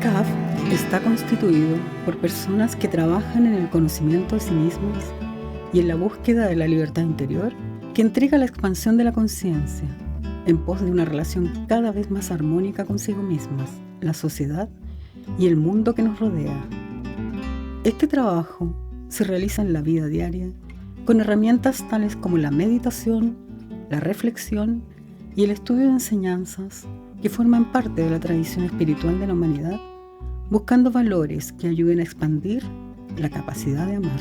CAF está constituido por personas que trabajan en el conocimiento de sí mismas y en la búsqueda de la libertad interior que entrega la expansión de la conciencia en pos de una relación cada vez más armónica consigo mismas, la sociedad y el mundo que nos rodea. Este trabajo se realiza en la vida diaria con herramientas tales como la meditación, la reflexión y el estudio de enseñanzas que forman parte de la tradición espiritual de la humanidad, buscando valores que ayuden a expandir la capacidad de amar.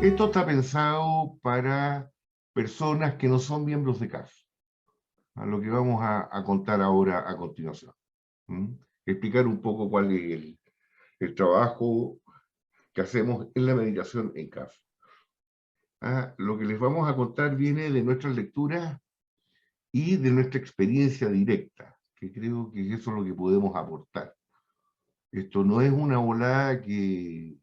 Esto está pensado para personas que no son miembros de CAF, a lo que vamos a contar ahora a continuación. Explicar un poco cuál es el trabajo que hacemos en la meditación en CAF. Lo que les vamos a contar viene de nuestras lecturas y de nuestra experiencia directa, que creo que eso es lo que podemos aportar. Esto no es una volada que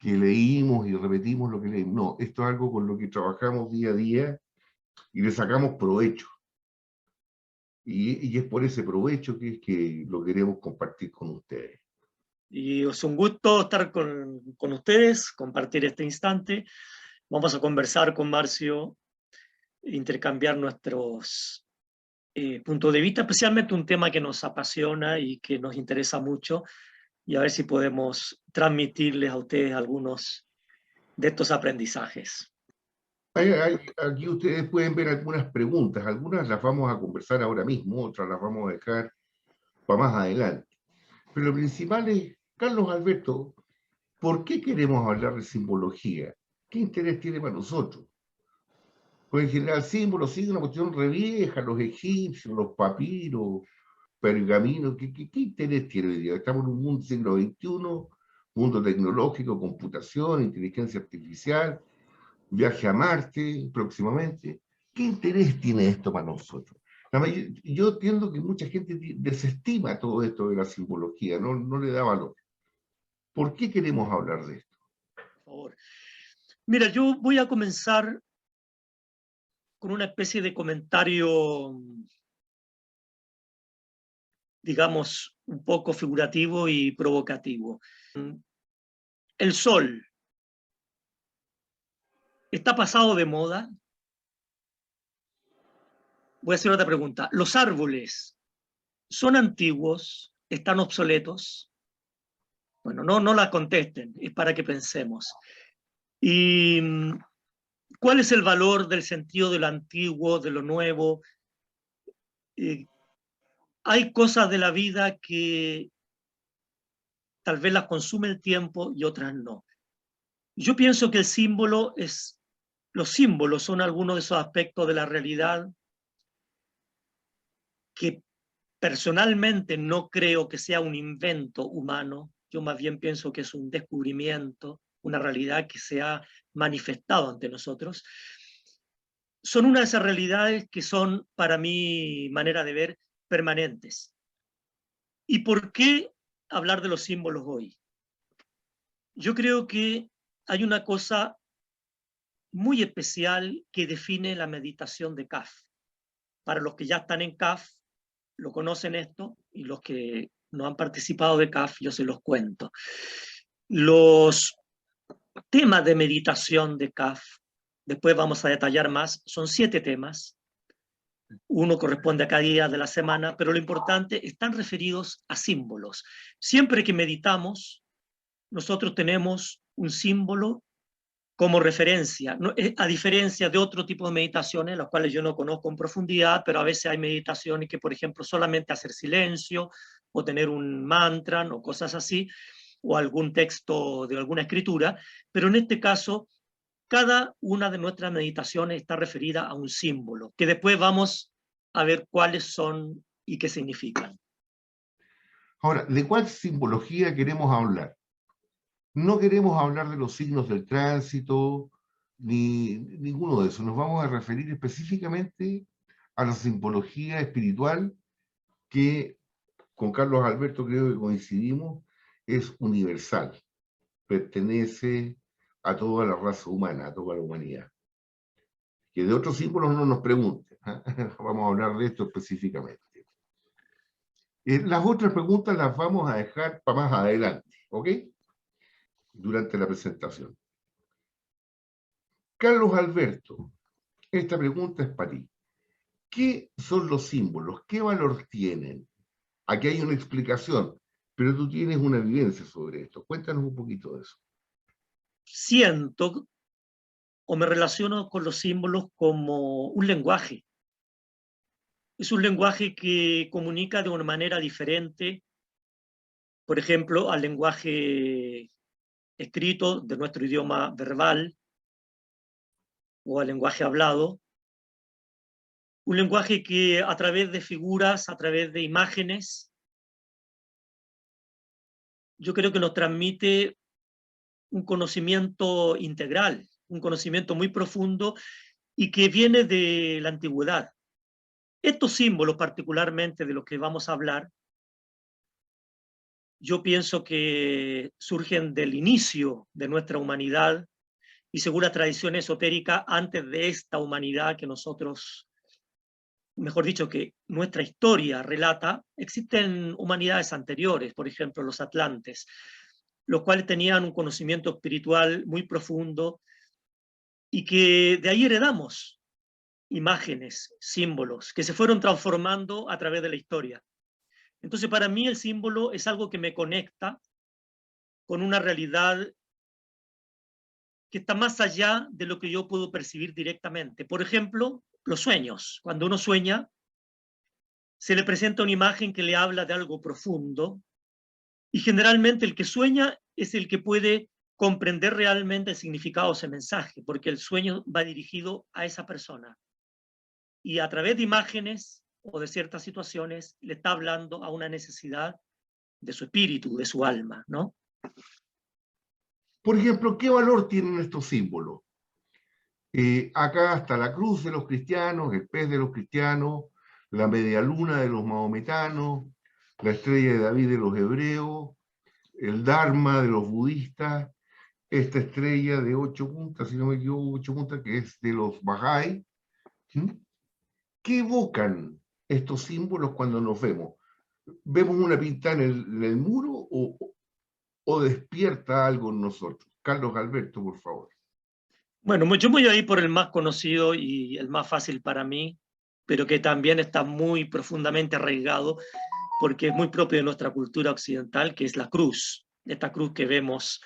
leímos y repetimos lo que leímos. No, esto es algo con lo que trabajamos día a día y le sacamos provecho. Y es por ese provecho que lo queremos compartir con ustedes. Y es un gusto estar con ustedes, compartir este instante. Vamos a conversar con Marcio, intercambiar nuestros puntos de vista, especialmente un tema que nos apasiona y que nos interesa mucho, y a ver si podemos transmitirles a ustedes algunos de estos aprendizajes. Aquí ustedes pueden ver algunas preguntas, algunas las vamos a conversar ahora mismo, otras las vamos a dejar para más adelante. Pero lo principal es, Carlos Alberto, ¿por qué queremos hablar de simbología? ¿Qué interés tiene para nosotros? Pues en general símbolos sigue una cuestión re vieja, los egipcios, los papiros, pergaminos, ¿qué interés tiene hoy día? Estamos en un mundo del siglo XXI, mundo tecnológico, computación, inteligencia artificial, viaje a Marte próximamente. ¿Qué interés tiene esto para nosotros? Yo entiendo que mucha gente desestima todo esto de la simbología, no le da valor. ¿Por qué queremos hablar de esto? Por favor. Mira, yo voy a comenzar con una especie de comentario, digamos, un poco figurativo y provocativo. El sol está pasado de moda. Voy a hacer otra pregunta. ¿Los árboles son antiguos? ¿Están obsoletos? Bueno, no la contesten, es para que pensemos. ¿Y cuál es el valor del sentido de lo antiguo, de lo nuevo? Hay cosas de la vida que tal vez las consume el tiempo y otras no. Yo pienso que los símbolos son algunos de esos aspectos de la realidad que personalmente no creo que sea un invento humano. Yo más bien pienso que es un descubrimiento, una realidad que se ha manifestado ante nosotros. Son una de esas realidades que son, para mi manera de ver, permanentes. ¿Y por qué hablar de los símbolos hoy? Yo creo que hay una cosa muy especial que define la meditación de CAF. Para los que ya están en CAF, lo conocen esto, y los que no han participado de CAF, yo se los cuento. Los temas de meditación de CAF, después vamos a detallar más, son 7 temas. Uno corresponde a cada día de la semana, pero lo importante, están referidos a símbolos. Siempre que meditamos, nosotros tenemos un símbolo como referencia, a diferencia de otro tipo de meditaciones, las cuales yo no conozco en profundidad, pero a veces hay meditaciones que, por ejemplo, solamente hacer silencio, o tener un mantra, o cosas así, o algún texto de alguna escritura, pero en este caso, cada una de nuestras meditaciones está referida a un símbolo, que después vamos a ver cuáles son y qué significan. Ahora, ¿de cuál simbología queremos hablar? No queremos hablar de los signos del tránsito, ni ninguno de eso. Nos vamos a referir específicamente a la simbología espiritual que con Carlos Alberto creo que coincidimos, es universal. pertenece a toda la raza humana, a toda la humanidad. Que de otros símbolos no nos pregunten, ¿eh? Vamos a hablar de esto específicamente. Las otras preguntas las vamos a dejar para más adelante, ¿ok? Durante la presentación. Carlos Alberto, esta pregunta es para ti. ¿Qué son los símbolos? ¿Qué valor tienen? Aquí hay una explicación, pero tú tienes una vivencia sobre esto. Cuéntanos un poquito de eso. Siento o me relaciono con los símbolos como un lenguaje. Es un lenguaje que comunica de una manera diferente, por ejemplo, al lenguaje escrito de nuestro idioma verbal o al lenguaje hablado. Un lenguaje que a través de figuras, a través de imágenes, yo creo que nos transmite un conocimiento integral, un conocimiento muy profundo y que viene de la antigüedad. Estos símbolos, particularmente de los que vamos a hablar, yo pienso que surgen del inicio de nuestra humanidad y según la tradición esotérica, antes de esta humanidad que nosotros, mejor dicho, que nuestra historia relata, existen humanidades anteriores, por ejemplo, los atlantes, los cuales tenían un conocimiento espiritual muy profundo y que de ahí heredamos imágenes, símbolos, que se fueron transformando a través de la historia. Entonces, para mí el símbolo es algo que me conecta con una realidad que está más allá de lo que yo puedo percibir directamente. Por ejemplo, los sueños. Cuando uno sueña, se le presenta una imagen que le habla de algo profundo y generalmente el que sueña es el que puede comprender realmente el significado de ese mensaje, porque el sueño va dirigido a esa persona. Y a través de imágenes o de ciertas situaciones le está hablando a una necesidad de su espíritu, de su alma, ¿no? Por ejemplo, ¿qué valor tienen estos símbolos? Acá está la cruz de los cristianos, el pez de los cristianos, la media luna de los mahometanos, la estrella de David de los hebreos, el Dharma de los budistas, esta estrella de 8 puntas, si no me equivoco, 8 puntas, que es de los Bahá'í. ¿Sí? ¿Qué evocan estos símbolos cuando nos vemos? ¿Vemos una pintada en el muro o despierta algo en nosotros? Carlos Alberto, por favor. Bueno, yo voy a ir por el más conocido y el más fácil para mí, pero que también está muy profundamente arraigado porque es muy propio de nuestra cultura occidental, que es la cruz, esta cruz que vemos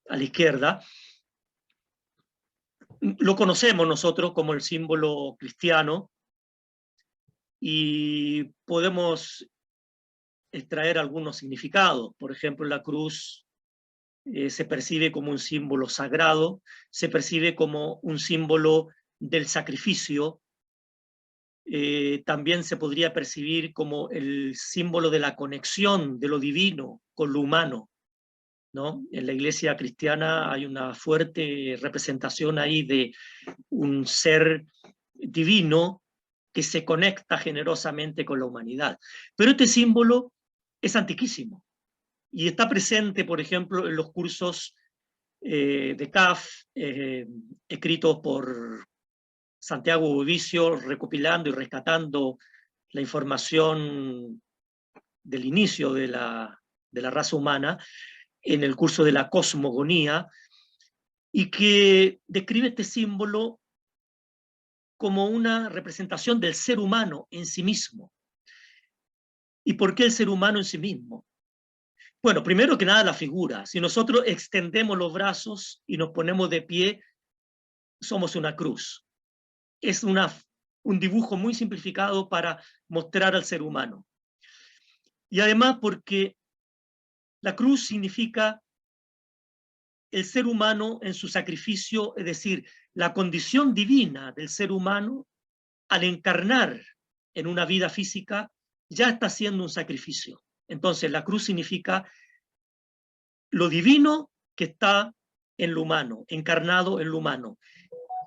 a la izquierda. Lo conocemos nosotros como el símbolo cristiano y podemos extraer algunos significados. Por ejemplo, la cruz se percibe como un símbolo sagrado, se percibe como un símbolo del sacrificio, también se podría percibir como el símbolo de la conexión de lo divino con lo humano, ¿no? En la iglesia cristiana hay una fuerte representación ahí de un ser divino que se conecta generosamente con la humanidad. Pero este símbolo es antiquísimo y está presente, por ejemplo, en los cursos de CAF, escritos por Santiago Budicio, recopilando y rescatando la información del inicio de la raza humana en el curso de la cosmogonía, y que describe este símbolo como una representación del ser humano en sí mismo. ¿Y por qué el ser humano en sí mismo? Bueno, primero que nada la figura. Si nosotros extendemos los brazos y nos ponemos de pie, somos una cruz. Es un dibujo muy simplificado para mostrar al ser humano. Y además porque la cruz significa el ser humano en su sacrificio, es decir, la condición divina del ser humano al encarnar en una vida física ya está haciendo un sacrificio. Entonces la cruz significa lo divino que está en lo humano, encarnado en lo humano.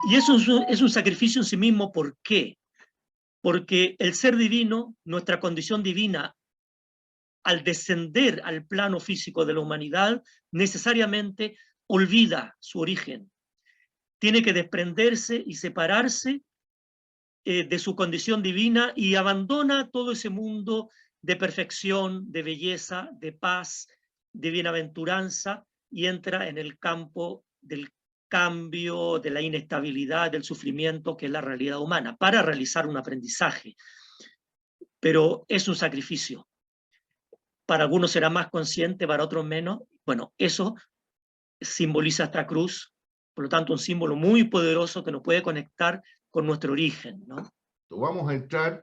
Y eso es un sacrificio en sí mismo. ¿Por qué? Porque el ser divino, nuestra condición divina, al descender al plano físico de la humanidad, necesariamente olvida su origen. Tiene que desprenderse y separarse de su condición divina y abandona todo ese mundo de perfección, de belleza, de paz, de bienaventuranza, y entra en el campo del cambio, de la inestabilidad, del sufrimiento, que es la realidad humana, para realizar un aprendizaje. Pero es un sacrificio. Para algunos será más consciente, para otros menos. Bueno, eso simboliza esta cruz, por lo tanto un símbolo muy poderoso que nos puede conectar con nuestro origen, ¿no? Vamos a entrar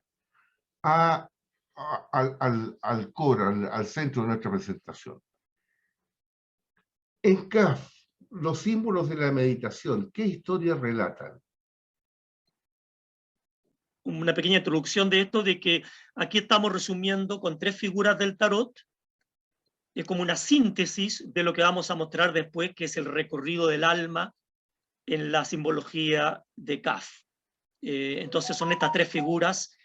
al core, al centro de nuestra presentación. En CAF, los símbolos de la meditación, ¿qué historias relatan? Una pequeña introducción de esto, de que aquí estamos resumiendo con 3 figuras del tarot, es como una síntesis de lo que vamos a mostrar después, que es el recorrido del alma en la simbología de CAF. Entonces son estas 3 figuras: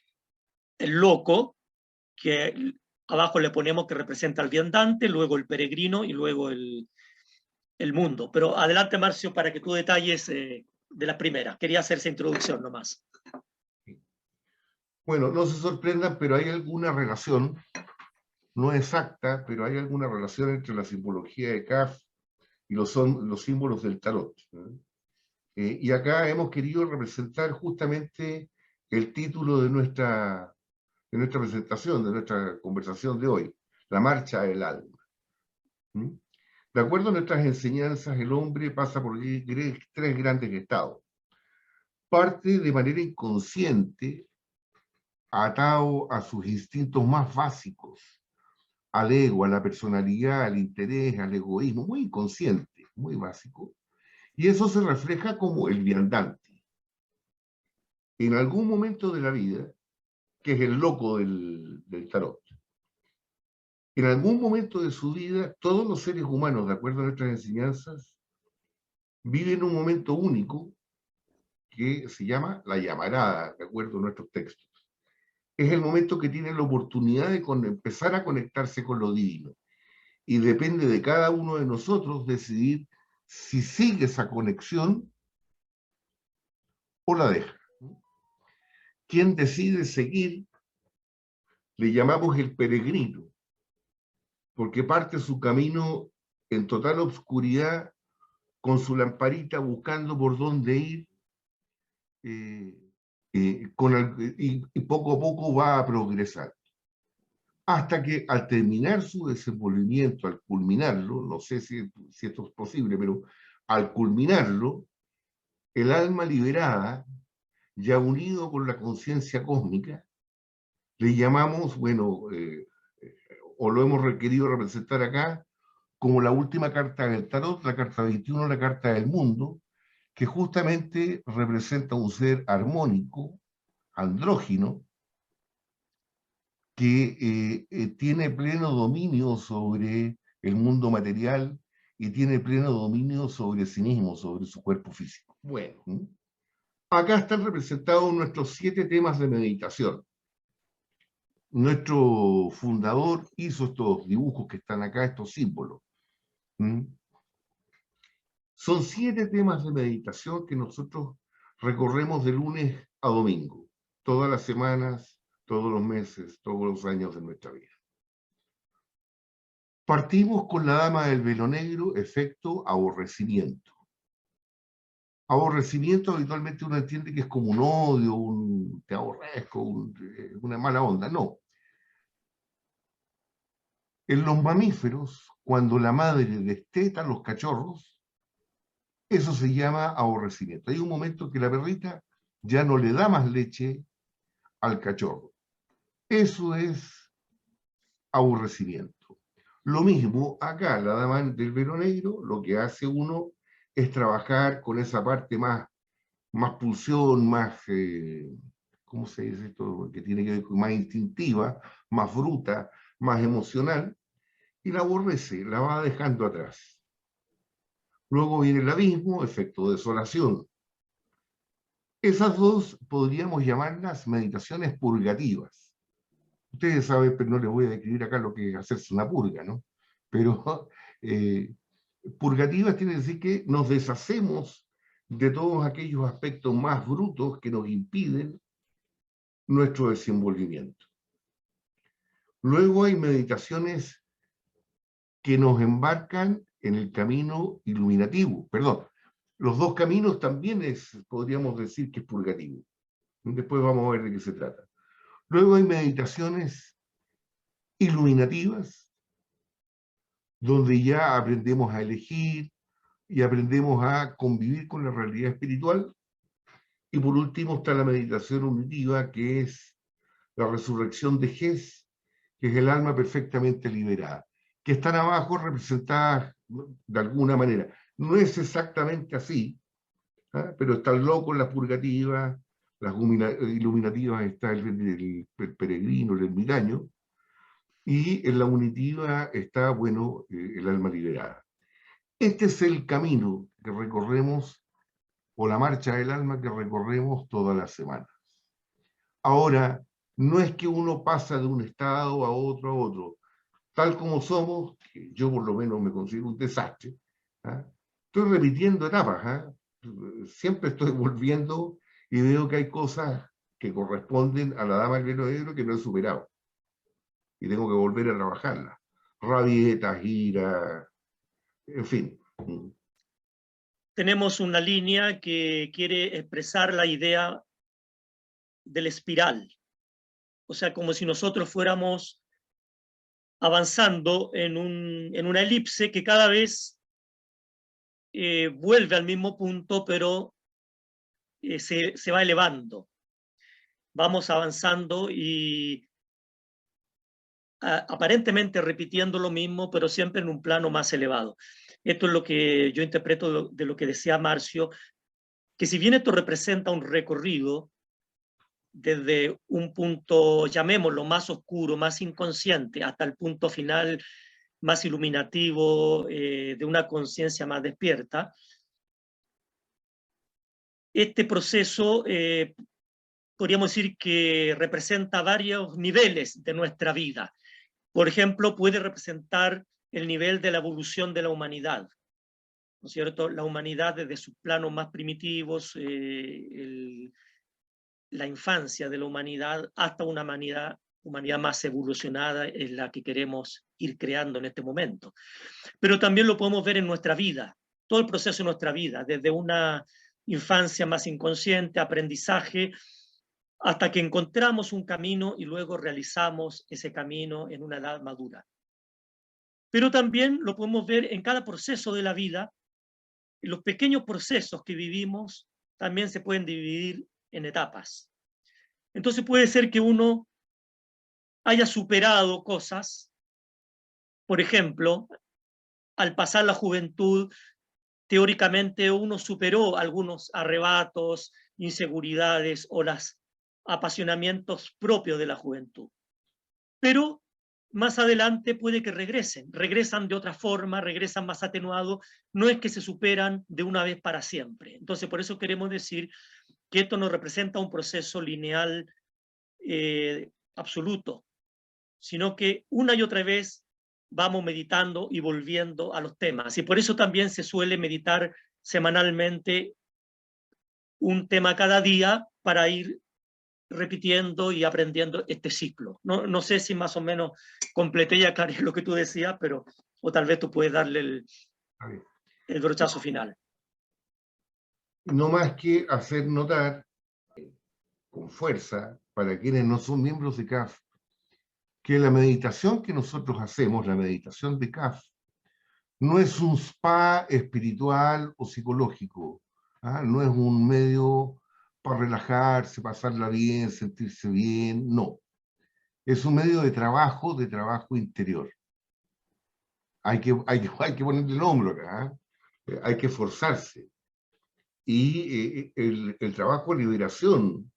el loco, que abajo le ponemos que representa al viandante, luego el peregrino y luego el mundo. Pero adelante, Marcio, para que tú detalles de las primeras. Quería hacer esa introducción nomás. Bueno, no se sorprendan, pero hay alguna relación, no exacta, pero hay alguna relación entre la simbología de CAF y los símbolos del tarot. Y acá hemos querido representar justamente el título de nuestra presentación, de nuestra conversación de hoy, la marcha del alma. De acuerdo a nuestras enseñanzas, el hombre pasa por 3 grandes estados. Parte de manera inconsciente, atado a sus instintos más básicos, al ego, a la personalidad, al interés, al egoísmo, muy inconsciente, muy básico, y eso se refleja como el viandante. En algún momento de la vida, que es el loco del tarot, en algún momento de su vida, todos los seres humanos, de acuerdo a nuestras enseñanzas, viven un momento único que se llama la llamarada, de acuerdo a nuestros textos. Es el momento que tienen la oportunidad de empezar a conectarse con lo divino. Y depende de cada uno de nosotros decidir si sigue esa conexión o la deja. Quien decide seguir le llamamos el peregrino, porque parte su camino en total obscuridad, con su lamparita buscando por dónde ir, y poco a poco va a progresar. Hasta que al terminar su desenvolvimiento, al culminarlo, no sé si esto es posible, pero al culminarlo, el alma liberada, ya unido con la conciencia cósmica, le llamamos, bueno, o lo hemos querido representar acá, como la última carta del tarot, la carta 21, la carta del mundo, que justamente representa un ser armónico, andrógino, que tiene pleno dominio sobre el mundo material y tiene pleno dominio sobre sí mismo, sobre su cuerpo físico. Bueno, acá están representados nuestros 7 temas de meditación. Nuestro fundador hizo estos dibujos que están acá, estos símbolos. Son 7 temas de meditación que nosotros recorremos de lunes a domingo, todas las semanas, todos los meses, todos los años de nuestra vida. Partimos con la dama del velo negro, efecto aborrecimiento. Aborrecimiento habitualmente uno entiende que es como un odio, un te aborrezco, una mala onda. No. En los mamíferos, cuando la madre desteta a los cachorros, eso se llama aborrecimiento. Hay un momento que la perrita ya no le da más leche al cachorro. Eso es aborrecimiento. Lo mismo acá, la dama del velo negro, lo que hace uno es trabajar con esa parte más pulsión, más, ¿cómo se dice esto? Que tiene que ver con más instintiva, más bruta, más emocional, y la aborrece, la va dejando atrás. Luego viene el abismo, efecto desolación. Esas dos podríamos llamarlas meditaciones purgativas. Ustedes saben, pero no les voy a describir acá lo que es hacerse una purga, ¿no? Pero purgativas quiere decir que nos deshacemos de todos aquellos aspectos más brutos que nos impiden nuestro desenvolvimiento. Luego hay meditaciones que nos embarcan en el camino iluminativo. Perdón, los dos caminos también podríamos decir que es purgativo. Después vamos a ver de qué se trata. Luego hay meditaciones iluminativas, donde ya aprendemos a elegir y aprendemos a convivir con la realidad espiritual. Y por último está la meditación unitiva, que es la resurrección de Jes, que es el alma perfectamente liberada, que están abajo representadas de alguna manera. No es exactamente así, ¿eh? Pero está el loco en la purgativa, las iluminativas está el peregrino, el ermitaño, y en la unitiva está, bueno, el alma liberada. Este es el camino que recorremos, o la marcha del alma que recorremos todas las semanas. Ahora, no es que uno pasa de un estado a otro. Tal como somos, que yo por lo menos me considero un desastre, ¿ah? Estoy repitiendo etapas, ¿ah? Siempre estoy volviendo y veo que hay cosas que corresponden a la dama del velo negro que no he superado. Y tengo que volver a trabajarlas. Rabietas, ira, en fin. Tenemos una línea que quiere expresar la idea del espiral. O sea, como si nosotros fuéramos avanzando en una elipse que cada vez vuelve al mismo punto, pero se va elevando. Vamos avanzando y aparentemente repitiendo lo mismo, pero siempre en un plano más elevado. Esto es lo que yo interpreto de lo que decía Marcio, que si bien esto representa un recorrido desde un punto, llamémoslo, más oscuro, más inconsciente, hasta el punto final más iluminativo, de una conciencia más despierta, este proceso podríamos decir que representa varios niveles de nuestra vida. Por ejemplo, puede representar el nivel de la evolución de la humanidad, ¿no es cierto? La humanidad desde sus planos más primitivos, la infancia de la humanidad, hasta una humanidad más evolucionada en la que queremos ir creando en este momento. Pero también lo podemos ver en nuestra vida, todo el proceso de nuestra vida, desde una infancia más inconsciente, aprendizaje, hasta que encontramos un camino y luego realizamos ese camino en una edad madura. Pero también lo podemos ver en cada proceso de la vida. Los pequeños procesos que vivimos también se pueden dividir en etapas. Entonces puede ser que uno haya superado cosas. Por ejemplo, al pasar la juventud, teóricamente uno superó algunos arrebatos, inseguridades o los apasionamientos propios de la juventud. Pero más adelante puede que regresan de otra forma, regresan más atenuados, no es que se superan de una vez para siempre. Entonces, por eso queremos decir que esto no representa un proceso lineal absoluto, sino que una y otra vez vamos meditando y volviendo a los temas. Y por eso también se suele meditar semanalmente un tema cada día para ir repitiendo y aprendiendo este ciclo. No sé si más o menos completé y aclaré lo que tú decías, pero o tal vez tú puedes darle el brochazo final. No más que hacer notar con fuerza para quienes no son miembros de CAF que la meditación que nosotros hacemos, la meditación de CAF, no es un spa espiritual o psicológico, ¿ah? No es un medio para relajarse, pasarla bien, sentirse bien, no. Es un medio de trabajo interior. Hay que ponerle el hombro acá, ¿eh? Hay que esforzarse. Y el trabajo de liberación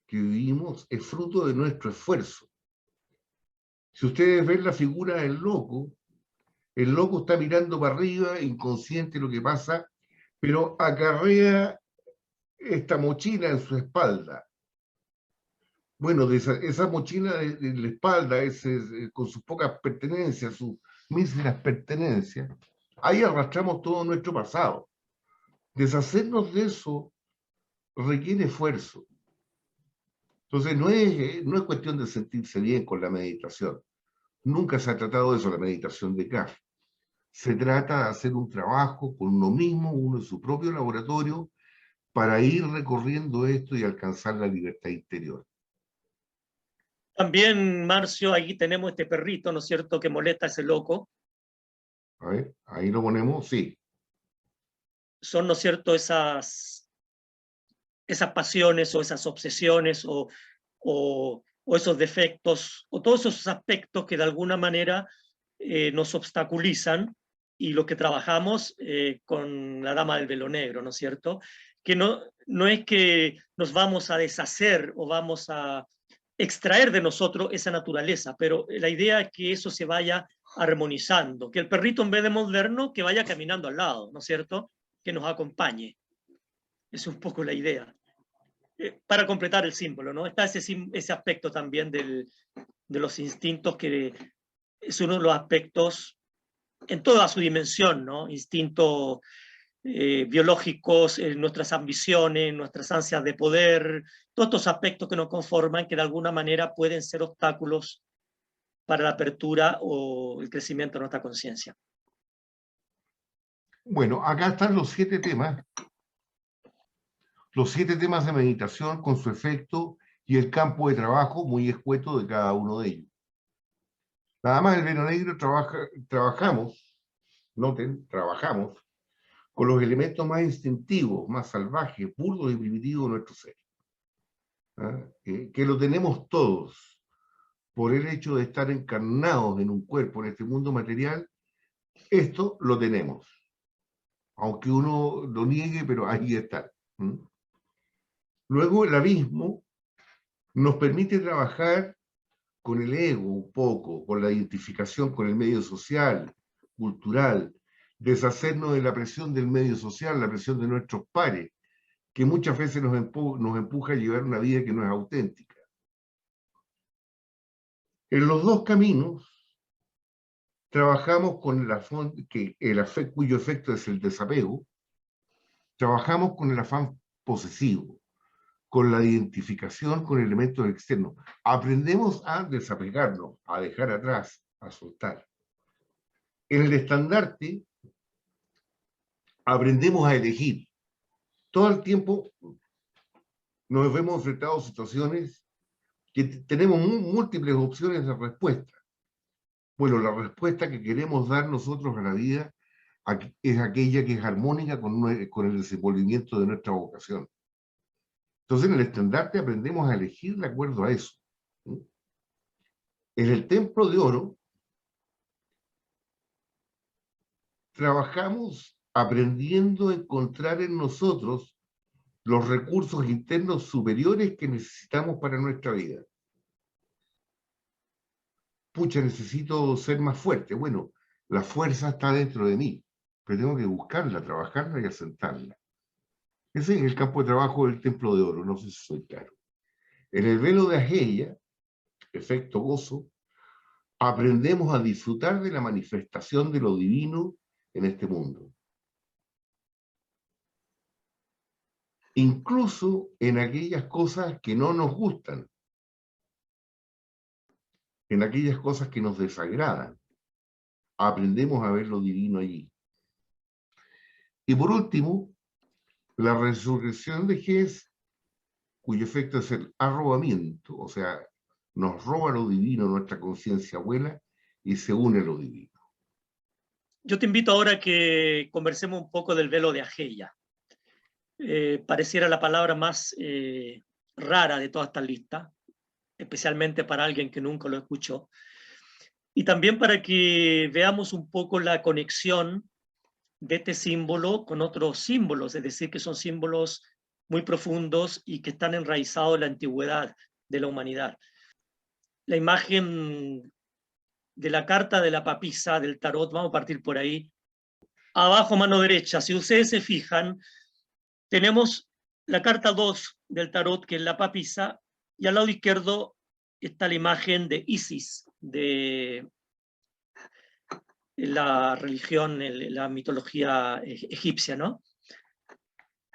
que vivimos es fruto de nuestro esfuerzo. Si ustedes ven la figura del loco, el loco está mirando para arriba, inconsciente de lo que pasa, pero acarrea esta mochila en su espalda. Bueno, de esa mochila de la espalda, con sus pocas pertenencias, sus míseras pertenencias, ahí arrastramos todo nuestro pasado. Deshacernos de eso requiere esfuerzo. Entonces, no es cuestión de sentirse bien con la meditación. Nunca se ha tratado de eso, la meditación de CAF. Se trata de hacer un trabajo con uno mismo, uno en su propio laboratorio, para ir recorriendo esto y alcanzar la libertad interior. También, Marcio, ahí tenemos este perrito, ¿no es cierto?, que molesta a ese loco. A ver, ahí lo ponemos, sí. Son, ¿no es cierto?, esas pasiones o esas obsesiones o esos defectos o todos esos aspectos que de alguna manera nos obstaculizan, y lo que trabajamos con la dama del velo negro, ¿no es cierto? Que no es que nos vamos a deshacer o vamos a extraer de nosotros esa naturaleza, pero la idea es que eso se vaya armonizando, que el perrito, en vez de mordernos, que vaya caminando al lado, ¿no es cierto? Que nos acompañe. Es un poco la idea. Para completar el símbolo, ¿no? Está ese aspecto también de los instintos, que es uno de los aspectos en toda su dimensión, ¿no? Instintos biológicos, nuestras ambiciones, nuestras ansias de poder, todos estos aspectos que nos conforman, que de alguna manera pueden ser obstáculos para la apertura o el crecimiento de nuestra conciencia. Bueno, acá están los 7 temas. Los 7 temas de meditación con su efecto y el campo de trabajo muy escueto de cada uno de ellos. Nada más el velo negro trabajamos, noten, trabajamos con los elementos más instintivos, más salvajes, burdos y primitivos de nuestro ser. ¿Ah? Que lo tenemos todos por el hecho de estar encarnados en un cuerpo, en este mundo material. Esto lo tenemos, aunque uno lo niegue, pero ahí está. Luego el abismo nos permite trabajar con el ego un poco, con la identificación con el medio social, cultural, deshacernos de la presión del medio social, la presión de nuestros pares, que muchas veces nos empuja a llevar una vida que no es auténtica. En los dos caminos trabajamos con cuyo efecto es el desapego, trabajamos con el afán posesivo, con la identificación con elementos externos. Aprendemos a desapegarnos, a dejar atrás, a soltar. En el estandarte aprendemos a elegir. Todo el tiempo nos vemos enfrentados a situaciones que tenemos múltiples opciones de respuesta. Bueno, la respuesta que queremos dar nosotros a la vida es aquella que es armónica con el desenvolvimiento de nuestra vocación. Entonces, en el estandarte aprendemos a elegir de acuerdo a eso. En el templo de oro, trabajamos aprendiendo a encontrar en nosotros los recursos internos superiores que necesitamos para nuestra vida. Pucha, necesito ser más fuerte. Bueno, la fuerza está dentro de mí, pero tengo que buscarla, trabajarla y asentarla. Ese es el campo de trabajo del templo de oro, no sé si soy claro. En el velo de Ageia, efecto gozo, aprendemos a disfrutar de la manifestación de lo divino en este mundo. Incluso en aquellas cosas que no nos gustan, en aquellas cosas que nos desagradan, aprendemos a ver lo divino allí. Y por último, la resurrección de Ges, cuyo efecto es el arrobamiento, o sea, nos roba lo divino, nuestra conciencia vuela y se une a lo divino. Yo te invito ahora a que conversemos un poco del velo de Ageia. Pareciera la palabra más rara de toda esta lista, especialmente para alguien que nunca lo escuchó. Y también para que veamos un poco la conexión de este símbolo con otros símbolos, es decir, que son símbolos muy profundos y que están enraizados en la antigüedad de la humanidad. La imagen de la carta de la papisa del tarot, vamos a partir por ahí. Abajo, mano derecha, si ustedes se fijan, tenemos la carta 2 del tarot, que es la papisa, y al lado izquierdo está la imagen de Isis, de la religión, la mitología egipcia, ¿no?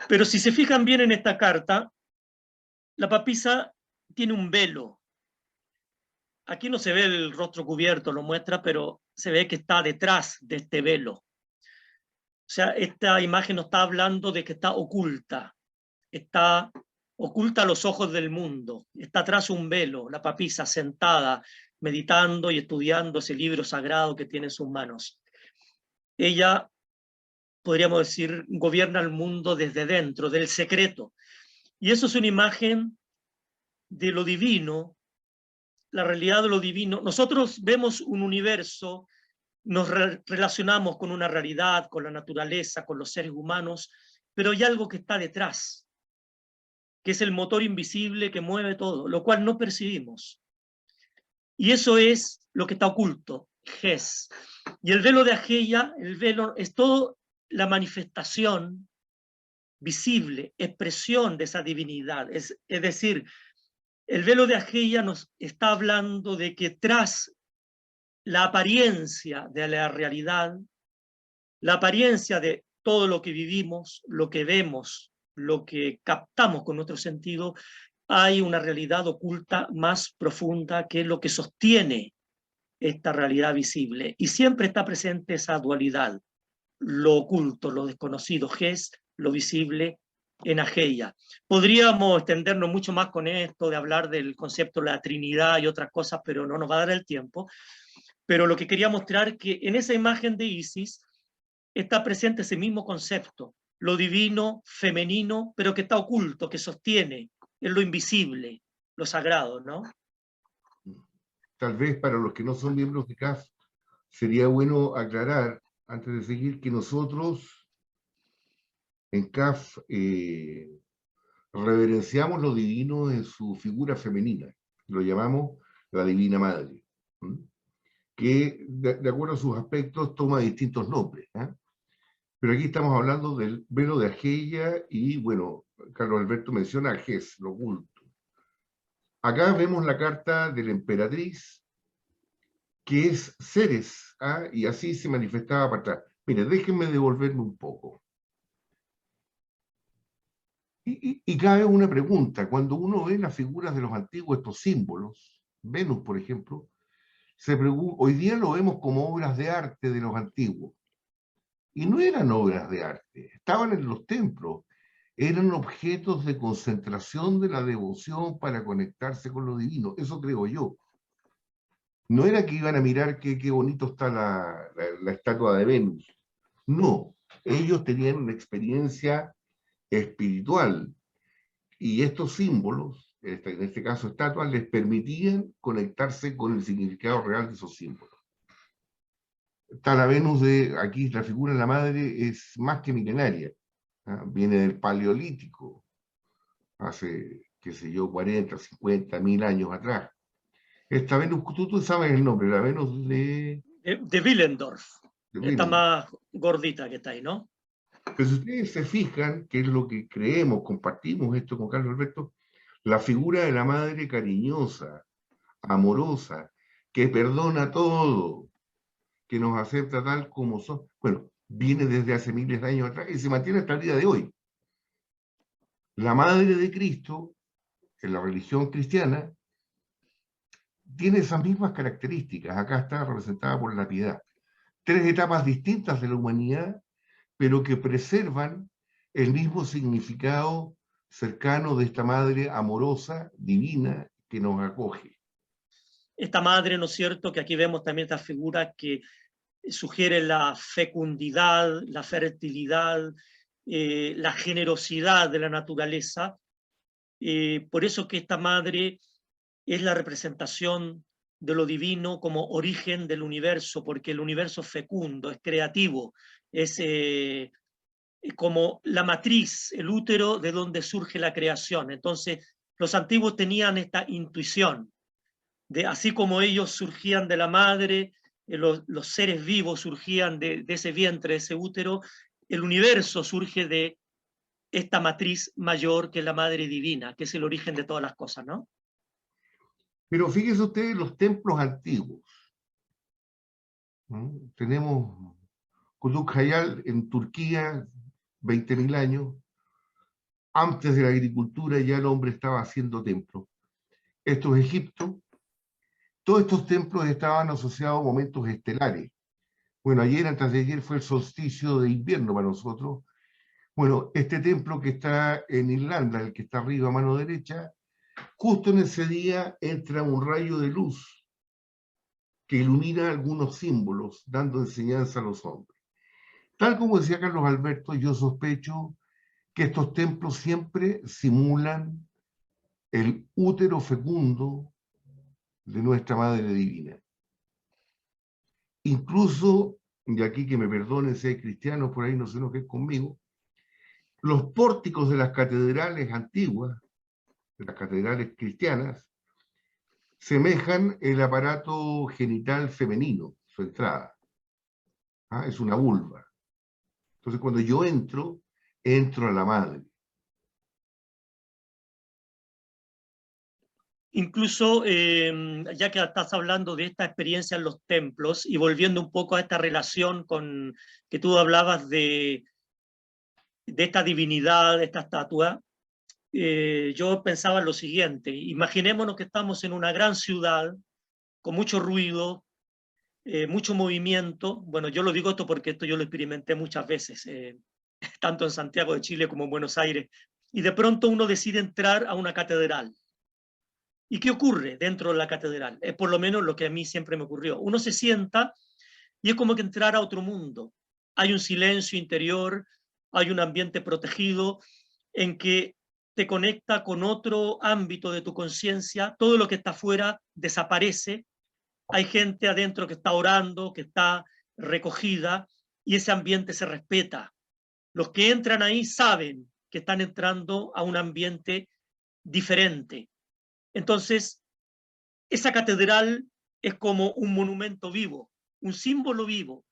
Pero si se fijan bien en esta carta, la papisa tiene un velo. Aquí no se ve el rostro cubierto, lo muestra, pero se ve que está detrás de este velo. O sea, esta imagen nos está hablando de que está oculta a los ojos del mundo. Está tras un velo, la papisa sentada, meditando y estudiando ese libro sagrado que tiene en sus manos. Ella, podríamos decir, gobierna el mundo desde dentro, del secreto. Y eso es una imagen de lo divino, la realidad de lo divino. Nosotros vemos un universo, nos relacionamos con una realidad, con la naturaleza, con los seres humanos, pero hay algo que está detrás, que es el motor invisible que mueve todo, lo cual no percibimos. Y eso es lo que está oculto, Ges. Y el velo de Ageia, el velo es toda la manifestación visible, expresión de esa divinidad. Es decir, el velo de Ageia nos está hablando de que tras la apariencia de la realidad, la apariencia de todo lo que vivimos, lo que vemos, lo que captamos con nuestro sentido, hay una realidad oculta más profunda que es lo que sostiene esta realidad visible. Y siempre está presente esa dualidad, lo oculto, lo desconocido, Ges, lo visible en Ageia. Podríamos extendernos mucho más con esto, de hablar del concepto de la Trinidad y otras cosas, pero no nos va a dar el tiempo. Pero lo que quería mostrar es que en esa imagen de Isis está presente ese mismo concepto, lo divino, femenino, pero que está oculto, que sostiene, es lo invisible, lo sagrado, ¿no? Tal vez para los que no son miembros de CAF, sería bueno aclarar, antes de seguir, que nosotros en CAF reverenciamos lo divino en su figura femenina, lo llamamos la Divina Madre, que de acuerdo a sus aspectos toma distintos nombres. Pero aquí estamos hablando del velo de Ageia y, bueno, Carlos Alberto menciona a Ges, lo oculto. Acá vemos la carta de la emperatriz, que es Ceres, y así se manifestaba para atrás. Mire, déjenme devolverme un poco. Y cabe una pregunta. Cuando uno ve las figuras de los antiguos, estos símbolos, Venus, por ejemplo, hoy día lo vemos como obras de arte de los antiguos. Y no eran obras de arte, estaban en los templos, eran objetos de concentración de la devoción para conectarse con lo divino, eso creo yo. No era que iban a mirar qué bonito está la estatua de Venus, no, ellos tenían una experiencia espiritual, y estos símbolos, en este caso estatuas, les permitían conectarse con el significado real de esos símbolos. Está la Venus aquí la figura de la madre es más que milenaria, viene del Paleolítico, hace, qué sé yo, 40, 50, 1000 años atrás. Esta Venus, tú sabes el nombre, la Venus de Willendorf, esta Willendorf. más gordita que está ahí, ¿no? Pero si ustedes se fijan, que es lo que creemos, compartimos esto con Carlos Alberto, la figura de la madre cariñosa, amorosa, que perdona todo, que nos acepta tal como son, bueno, viene desde hace miles de años atrás y se mantiene hasta el día de hoy. La madre de Cristo, en la religión cristiana, tiene esas mismas características. Acá está representada por la piedad. 3 etapas distintas de la humanidad, pero que preservan el mismo significado cercano de esta madre amorosa, divina, que nos acoge. Esta madre, ¿no es cierto?, que aquí vemos también esta figura que sugiere la fecundidad, la fertilidad, la generosidad de la naturaleza. Por eso que esta madre es la representación de lo divino como origen del universo, porque el universo es fecundo, es creativo, es como la matriz, el útero de donde surge la creación. Entonces, los antiguos tenían esta intuición, de así como ellos surgían de la madre, los seres vivos surgían de ese vientre, de ese útero, el universo surge de esta matriz mayor que es la madre divina, que es el origen de todas las cosas, ¿no? Pero fíjense ustedes los templos antiguos. ¿No? Tenemos Kuluk Hayal en Turquía, 20.000 años. Antes de la agricultura ya el hombre estaba haciendo templos. Esto es Egipto. Todos estos templos estaban asociados a momentos estelares. Bueno, ayer, antes de ayer, fue el solsticio de invierno para nosotros. Bueno, este templo que está en Irlanda, el que está arriba a mano derecha, justo en ese día entra un rayo de luz que ilumina algunos símbolos, dando enseñanza a los hombres. Tal como decía Carlos Alberto, yo sospecho que estos templos siempre simulan el útero fecundo de nuestra Madre Divina. Incluso, y aquí que me perdonen si hay cristianos por ahí, no se enojen conmigo, los pórticos de las catedrales antiguas, de las catedrales cristianas, semejan el aparato genital femenino, su entrada. ¿Ah? Es una vulva. Entonces, cuando yo entro a la madre. Incluso, ya que estás hablando de esta experiencia en los templos y volviendo un poco a esta relación con que tú hablabas de esta divinidad, de esta estatua, yo pensaba en lo siguiente: imaginémonos que estamos en una gran ciudad con mucho ruido, mucho movimiento. Bueno, yo lo digo esto porque esto yo lo experimenté muchas veces, tanto en Santiago de Chile como en Buenos Aires, y de pronto uno decide entrar a una catedral. ¿Y qué ocurre dentro de la catedral? Es por lo menos lo que a mí siempre me ocurrió. Uno se sienta y es como que entrar a otro mundo. Hay un silencio interior, hay un ambiente protegido en que te conecta con otro ámbito de tu conciencia. Todo lo que está afuera desaparece. Hay gente adentro que está orando, que está recogida, y ese ambiente se respeta. Los que entran ahí saben que están entrando a un ambiente diferente. Entonces, esa catedral es como un monumento vivo, un símbolo vivo.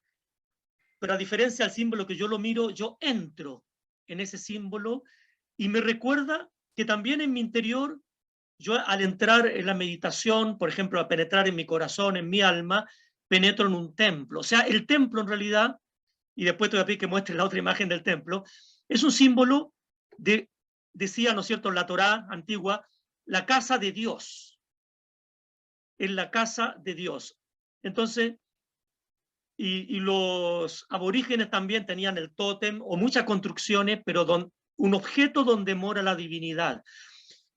Pero a diferencia del símbolo que yo lo miro, yo entro en ese símbolo y me recuerda que también en mi interior, yo al entrar en la meditación, por ejemplo, a penetrar en mi corazón, en mi alma, penetro en un templo. O sea, el templo en realidad, y después te voy a pedir que muestres la otra imagen del templo, es un símbolo de, decía, ¿no es cierto?, la Torá antigua, la casa de Dios. En la casa de Dios. Entonces, y los aborígenes también tenían el tótem o muchas construcciones, pero un objeto donde mora la divinidad.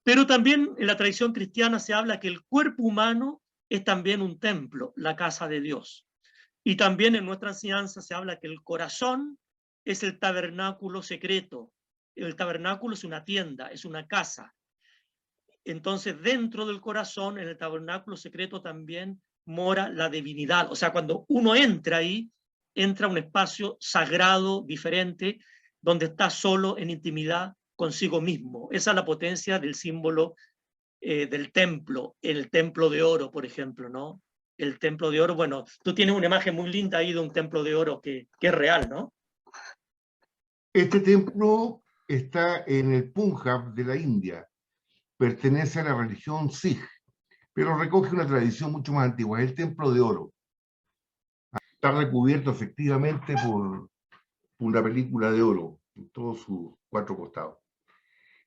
Pero también en la tradición cristiana se habla que el cuerpo humano es también un templo, la casa de Dios. Y también en nuestra enseñanza se habla que el corazón es el tabernáculo secreto. El tabernáculo es una tienda, es una casa. Entonces, dentro del corazón, en el tabernáculo secreto también mora la divinidad. O sea, cuando uno entra ahí, entra a un espacio sagrado, diferente, donde está solo en intimidad consigo mismo. Esa es la potencia del símbolo del templo, el templo de oro, por ejemplo, ¿no? El templo de oro, bueno, tú tienes una imagen muy linda ahí de un templo de oro que es real, ¿no? Este templo está en el Punjab de la India. Pertenece a la religión Sikh, pero recoge una tradición mucho más antigua. Es el templo de oro. Está recubierto efectivamente por una película de oro en todos sus 4 costados.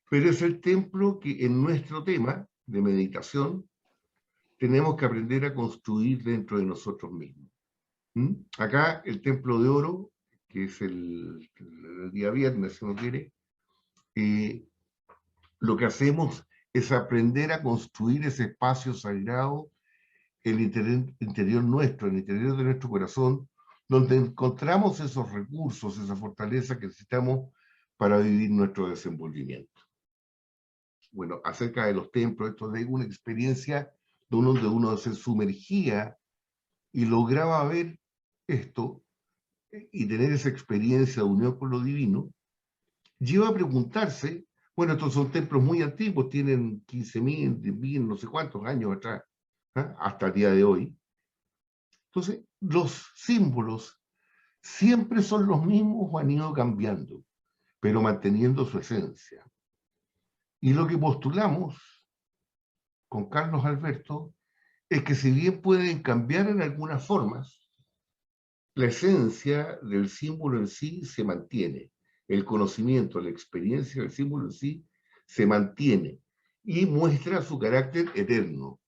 Pero es el templo que en nuestro tema de meditación tenemos que aprender a construir dentro de nosotros mismos. Acá el templo de oro, que es el día viernes, si uno quiere, lo que hacemos es aprender a construir ese espacio sagrado en el interior nuestro, en el interior de nuestro corazón, donde encontramos esos recursos, esa fortaleza que necesitamos para vivir nuestro desenvolvimiento. Bueno, acerca de los templos, esto es una experiencia donde uno se sumergía y lograba ver esto y tener esa experiencia de unión con lo divino, lleva a preguntarse, bueno, estos son templos muy antiguos, tienen 15.000, 10.000, no sé cuántos años atrás, hasta el día de hoy. Entonces, los símbolos siempre son los mismos o han ido cambiando, pero manteniendo su esencia. Y lo que postulamos con Carlos Alberto es que si bien pueden cambiar en algunas formas, la esencia del símbolo en sí se mantiene. El conocimiento, la experiencia del símbolo en sí se mantiene y muestra su carácter eterno.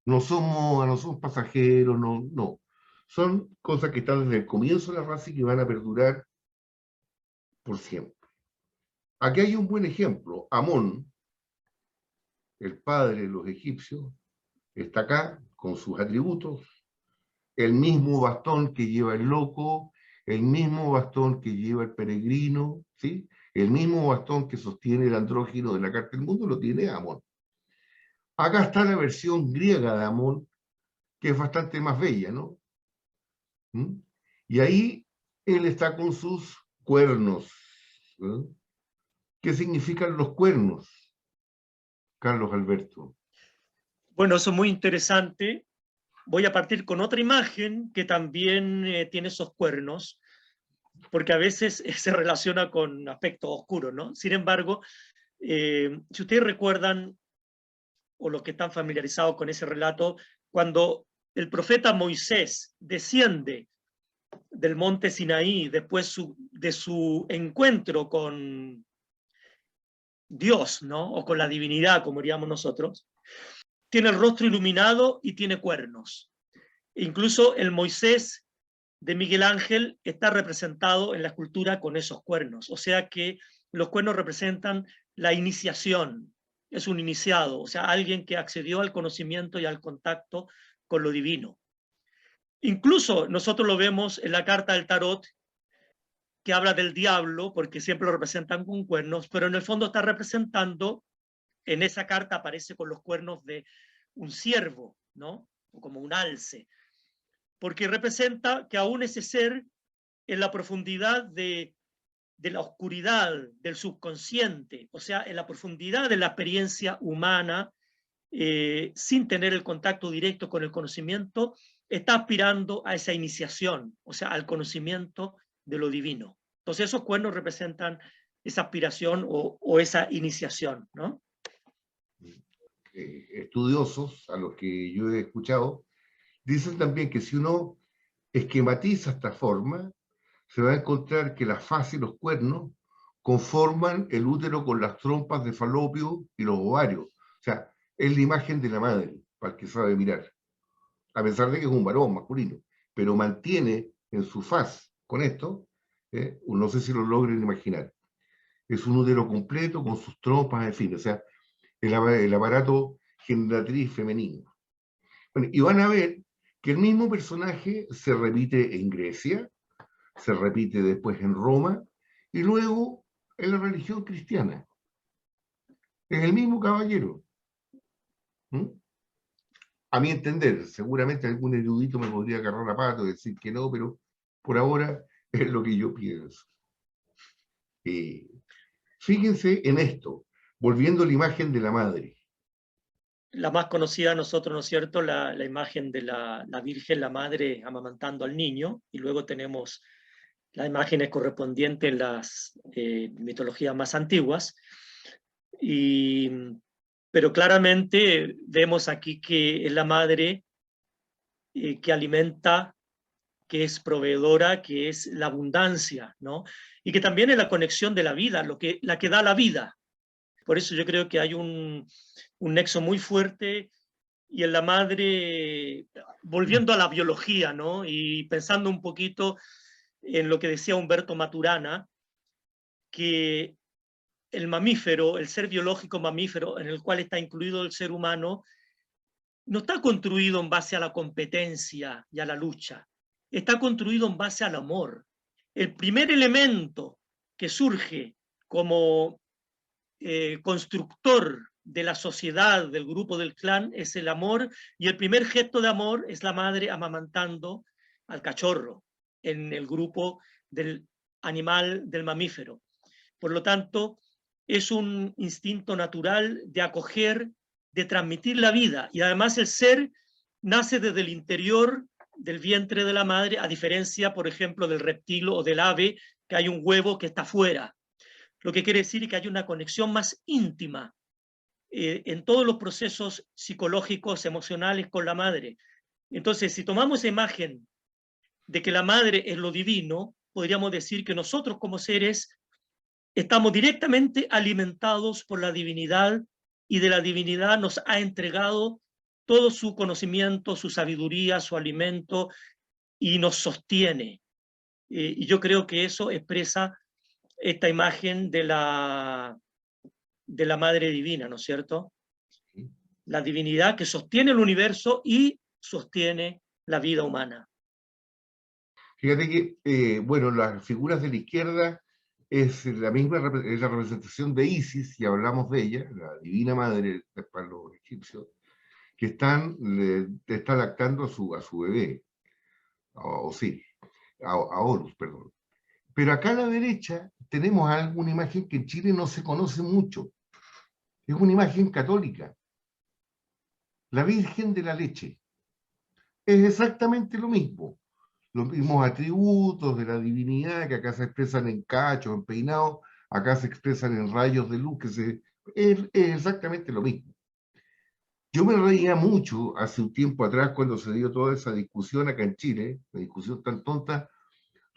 No somos pasajeros, no. Son cosas que están desde el comienzo de la raza y que van a perdurar por siempre. Aquí hay un buen ejemplo. Amón, el padre de los egipcios, está acá con sus atributos, el mismo bastón que lleva el loco, el mismo bastón que lleva el peregrino, ¿sí? El mismo bastón que sostiene el andrógino de la Carta del Mundo lo tiene Amón. Acá está la versión griega de Amón, que es bastante más bella, ¿no? ¿Mm? Y ahí él está con sus cuernos. ¿Eh? ¿Qué significan los cuernos, Carlos Alberto? Bueno, eso es muy interesante. Voy a partir con otra imagen que también tiene esos cuernos, porque a veces se relaciona con aspectos oscuros, ¿no? Sin embargo, si ustedes recuerdan, o los que están familiarizados con ese relato, cuando el profeta Moisés desciende del monte Sinaí después de su encuentro con Dios, ¿no? O con la divinidad, como diríamos nosotros, tiene el rostro iluminado y tiene cuernos. Incluso el Moisés de Miguel Ángel está representado en la escultura con esos cuernos. O sea que los cuernos representan la iniciación. Es un iniciado, o sea, alguien que accedió al conocimiento y al contacto con lo divino. Incluso nosotros lo vemos en la carta del tarot, que habla del diablo, porque siempre lo representan con cuernos, pero en el fondo está representando, en esa carta aparece con los cuernos de un ciervo, ¿no? O como un alce, porque representa que aún ese ser en la profundidad de la oscuridad del subconsciente, o sea, en la profundidad de la experiencia humana, sin tener el contacto directo con el conocimiento, está aspirando a esa iniciación, o sea, al conocimiento de lo divino. Entonces esos cuernos representan esa aspiración o esa iniciación, ¿no? Estudiosos, a los que yo he escuchado, dicen también que si uno esquematiza esta forma, se va a encontrar que la faz y los cuernos conforman el útero con las trompas de falopio y los ovarios. O sea, es la imagen de la madre, para el que sabe mirar. A pesar de que es un varón masculino, pero mantiene en su faz con esto, no sé si lo logren imaginar. Es un útero completo con sus trompas, en fin, o sea, el aparato generatriz femenino. Bueno, y van a ver que el mismo personaje se repite en Grecia, se repite después en Roma y luego en la religión cristiana. Es el mismo caballero. ¿Mm? A mi entender, seguramente algún erudito me podría agarrar a pato y decir que no, pero por ahora es lo que yo pienso. Fíjense en esto, volviendo a la imagen de la madre. La más conocida a nosotros, ¿no es cierto?, la imagen de la Virgen, la madre, amamantando al niño, y luego tenemos las imágenes correspondientes en las mitologías más antiguas. Pero claramente vemos aquí que es la madre que alimenta, que es proveedora, que es la abundancia, ¿no? Y que también es la conexión de la vida, la que da la vida. Por eso yo creo que hay un nexo muy fuerte, y en la madre, volviendo a la biología, ¿no? Y pensando un poquito en lo que decía Humberto Maturana, que el mamífero, el ser biológico mamífero, en el cual está incluido el ser humano, no está construido en base a la competencia y a la lucha, está construido en base al amor. El primer elemento que surge como constructor de la sociedad, del grupo, del clan, es el amor, y el primer gesto de amor es la madre amamantando al cachorro en el grupo del animal, del mamífero. Por lo tanto, es un instinto natural de acoger, de transmitir la vida, y además el ser nace desde el interior del vientre de la madre, a diferencia, por ejemplo, del reptil o del ave, que hay un huevo que está fuera. Lo que quiere decir que hay una conexión más íntima en todos los procesos psicológicos, emocionales con la madre. Entonces, si tomamos esa imagen de que la madre es lo divino, podríamos decir que nosotros como seres estamos directamente alimentados por la divinidad, y de la divinidad nos ha entregado todo su conocimiento, su sabiduría, su alimento, y nos sostiene. Y yo creo que eso expresa esta imagen de la Madre Divina, ¿no es cierto? La divinidad que sostiene el universo y sostiene la vida humana. Fíjate que, bueno, las figuras de la izquierda es la misma, es la representación de Isis, si hablamos de ella, la divina madre para los egipcios, que está lactando a su bebé, o sí, a Horus, perdón. Pero acá a la derecha tenemos alguna imagen que en Chile no se conoce mucho. Es una imagen católica. La Virgen de la Leche. Es exactamente lo mismo. Los mismos atributos de la divinidad que acá se expresan en cachos, en peinados, acá se expresan en rayos de luz, es exactamente lo mismo. Yo me reía mucho hace un tiempo atrás cuando se dio toda esa discusión acá en Chile, la discusión tan tonta,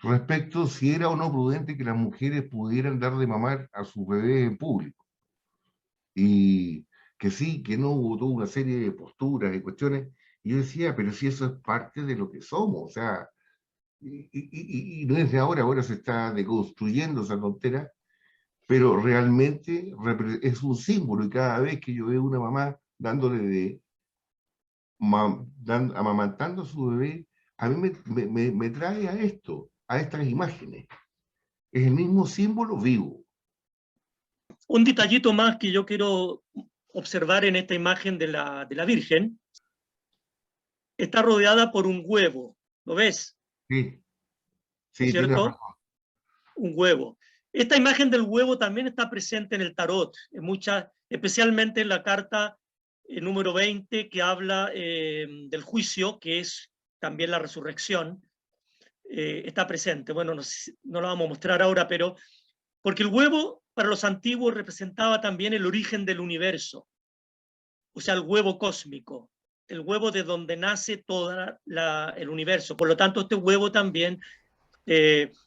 respecto si era o no prudente que las mujeres pudieran dar de mamar a sus bebés en público. Y que sí, que no, hubo toda una serie de posturas y cuestiones. Y yo decía, pero si eso es parte de lo que somos, o sea, y no es de ahora, ahora se está deconstruyendo esa tontera, pero realmente es un símbolo, y cada vez que yo veo una mamá dándole amamantando a su bebé, a mí me trae a esto, a estas imágenes. Es el mismo símbolo vivo. Un detallito más que yo quiero observar en esta imagen de la Virgen. Está rodeada por un huevo, ¿lo ves? Sí, sí, ¿No es tienes cierto? razón. Un huevo. Esta imagen del huevo también está presente en el tarot, especialmente en la carta número 20, que habla del juicio, que es también la resurrección. Está presente. Bueno, no lo vamos a mostrar ahora, pero porque el huevo para los antiguos representaba también el origen del universo, o sea, el huevo cósmico, el huevo de donde nace todo el universo. Por lo tanto, este huevo también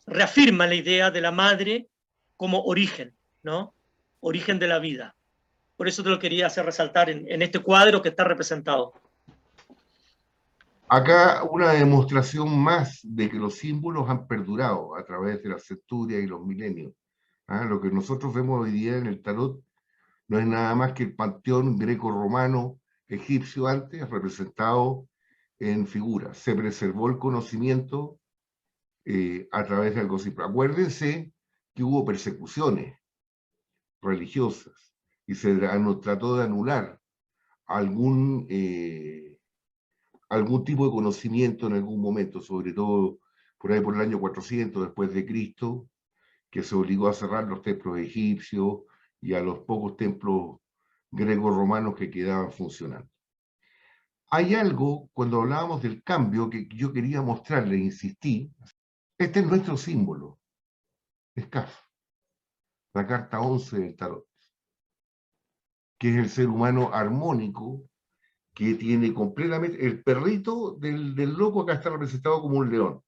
reafirma la idea de la madre como origen, ¿no? Origen de la vida. Por eso te lo quería hacer resaltar en este cuadro que está representado. Acá una demostración más de que los símbolos han perdurado a través de las centurias y los milenios. Lo que nosotros vemos hoy día en el tarot no es nada más que el panteón greco-romano egipcio antes, representado en figuras. Se preservó el conocimiento a través de algo simple. Acuérdense que hubo persecuciones religiosas y se trató de anular algún tipo de conocimiento en algún momento, sobre todo por ahí por el año 400 después de Cristo, que se obligó a cerrar los templos egipcios y a los pocos templos greco-romanos que quedaban funcionando. Hay algo, cuando hablábamos del cambio, que yo quería mostrarle, insistí, este es nuestro símbolo, es Kaf, la carta 11 del tarot, que es el ser humano armónico, que tiene completamente, el perrito del loco acá está representado como un león,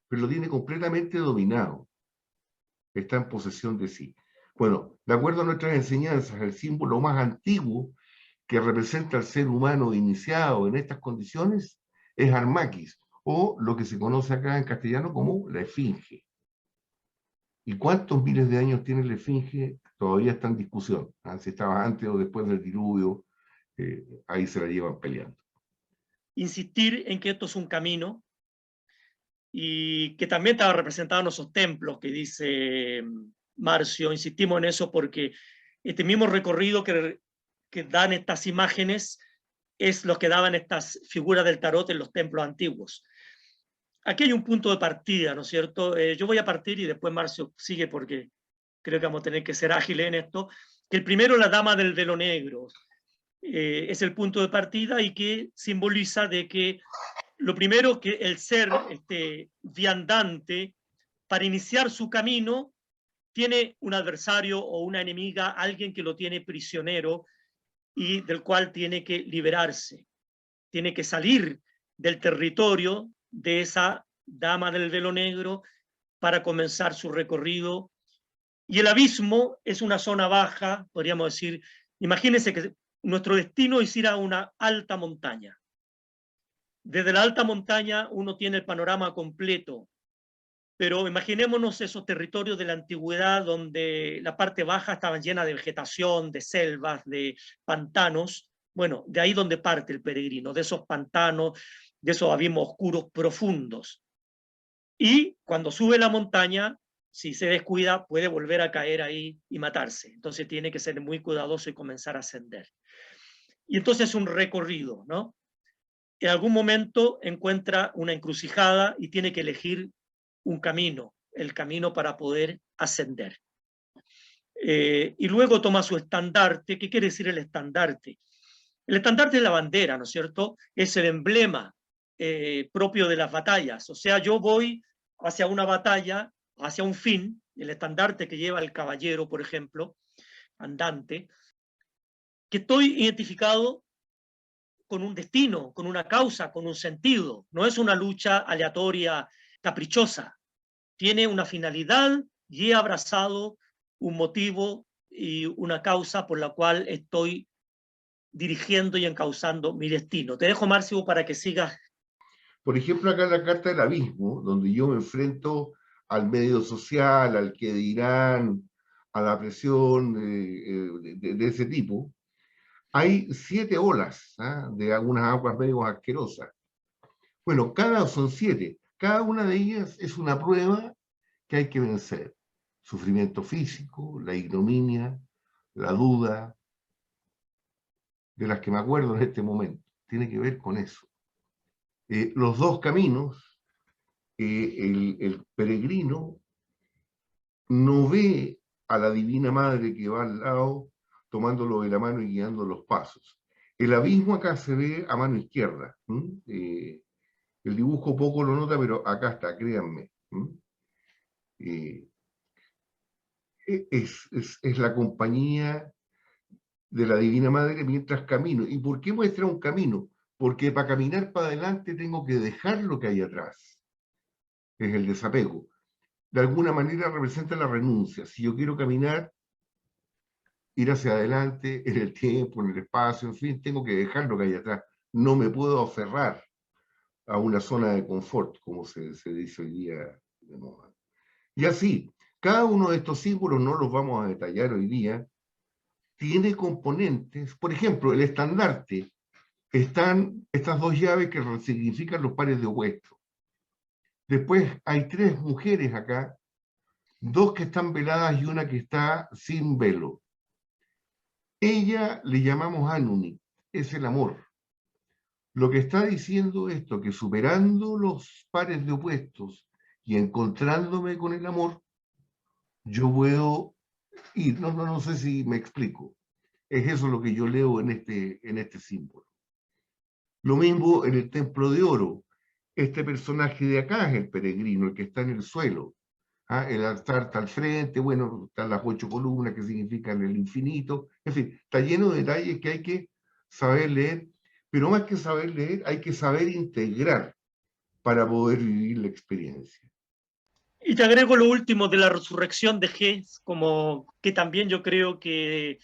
pero lo tiene completamente dominado, está en posesión de sí. Bueno, de acuerdo a nuestras enseñanzas, el símbolo más antiguo que representa al ser humano iniciado en estas condiciones es Armaquis, o lo que se conoce acá en castellano como la esfinge. ¿Y cuántos miles de años tiene la esfinge? Todavía está en discusión. Si estaba antes o después del diluvio, ahí se la llevan peleando. Insistir en que esto es un camino, y que también estaba representado en esos templos que dice Marcio. Insistimos en eso porque este mismo recorrido que dan estas imágenes es lo que daban estas figuras del tarot en los templos antiguos. Aquí hay un punto de partida, ¿no es cierto? Yo voy a partir y después Marcio sigue porque creo que vamos a tener que ser ágiles en esto. Que el primero, la dama del velo negro, es el punto de partida y que simboliza de que lo primero, que el ser viandante, para iniciar su camino, tiene un adversario o una enemiga, alguien que lo tiene prisionero y del cual tiene que liberarse. Tiene que salir del territorio de esa dama del velo negro para comenzar su recorrido. Y el abismo es una zona baja, podríamos decir. Imagínense que nuestro destino es ir a una alta montaña. Desde la alta montaña uno tiene el panorama completo, pero imaginémonos esos territorios de la antigüedad donde la parte baja estaba llena de vegetación, de selvas, de pantanos. Bueno, de ahí donde parte el peregrino, de esos pantanos, de esos abismos oscuros profundos. Y cuando sube la montaña, si se descuida, puede volver a caer ahí y matarse. Entonces tiene que ser muy cuidadoso y comenzar a ascender. Y entonces es un recorrido, ¿no? En algún momento encuentra una encrucijada y tiene que elegir un camino, el camino para poder ascender. Y luego toma su estandarte. ¿Qué quiere decir el estandarte? El estandarte es la bandera, ¿no es cierto? Es el emblema propio de las batallas. O sea, yo voy hacia una batalla, hacia un fin, el estandarte que lleva el caballero, por ejemplo, andante, que estoy identificado con un destino, con una causa, con un sentido. No es una lucha aleatoria, caprichosa. Tiene una finalidad y he abrazado un motivo y una causa por la cual estoy dirigiendo y encauzando mi destino. Te dejo, Márcio, para que sigas. Por ejemplo, acá en la carta del abismo, donde yo me enfrento al medio social, al que dirán, a la presión de ese tipo, hay 7 olas, ¿ah?, de algunas aguas medio asquerosas. Bueno, son 7. Cada una de ellas es una prueba que hay que vencer. Sufrimiento físico, la ignominia, la duda, de las que me acuerdo en este momento. Tiene que ver con eso. Los dos caminos, el peregrino no ve a la Divina Madre que va al lado, tomándolo de la mano y guiando los pasos. El abismo acá se ve a mano izquierda. El dibujo poco lo nota, pero acá está, créanme. Es la compañía de la Divina Madre mientras camino. ¿Y por qué muestra un camino? Porque para caminar para adelante tengo que dejar lo que hay atrás. Es el desapego. De alguna manera representa la renuncia. Si yo quiero caminar, ir hacia adelante en el tiempo, en el espacio, en fin, tengo que dejar lo que hay atrás. No me puedo aferrar a una zona de confort, como se dice hoy día de moda. Y así, cada uno de estos símbolos, no los vamos a detallar hoy día, tiene componentes. Por ejemplo, el estandarte, están estas 2 llaves que significan los pares de opuestos. Después hay 3 mujeres acá, 2 que están veladas y una que está sin velo. Ella le llamamos Anunit, es el amor. Lo que está diciendo esto, que superando los pares de opuestos y encontrándome con el amor, yo puedo ir. No sé si me explico. Es eso lo que yo leo en este símbolo. Lo mismo en el templo de oro. Este personaje de acá es el peregrino, el que está en el suelo. El altar está al frente, bueno, están las 8 columnas que significan el infinito. En fin, está lleno de detalles que hay que saber leer, pero más que saber leer, hay que saber integrar para poder vivir la experiencia. Y te agrego lo último de la resurrección de Ges, como que también yo creo que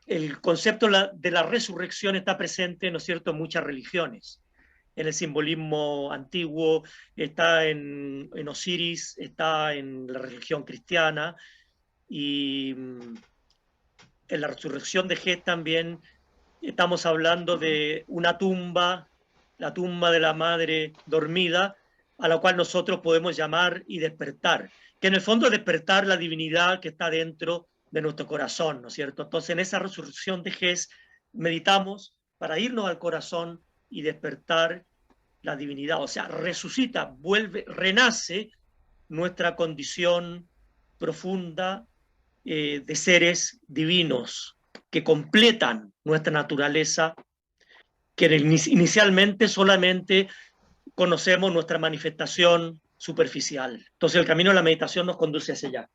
el concepto de la resurrección está presente, ¿no es cierto?, en muchas religiones. En el simbolismo antiguo, está en Osiris, está en la religión cristiana, y en la resurrección de Ges también estamos hablando de una tumba, la tumba de la madre dormida, a la cual nosotros podemos llamar y despertar, que en el fondo es despertar la divinidad que está dentro de nuestro corazón, ¿no es cierto? Entonces en esa resurrección de Ges meditamos para irnos al corazón y despertar la divinidad, o sea, resucita, vuelve, renace nuestra condición profunda de seres divinos que completan nuestra naturaleza, que inicialmente solamente conocemos nuestra manifestación superficial. Entonces el camino de la meditación nos conduce hacia allá.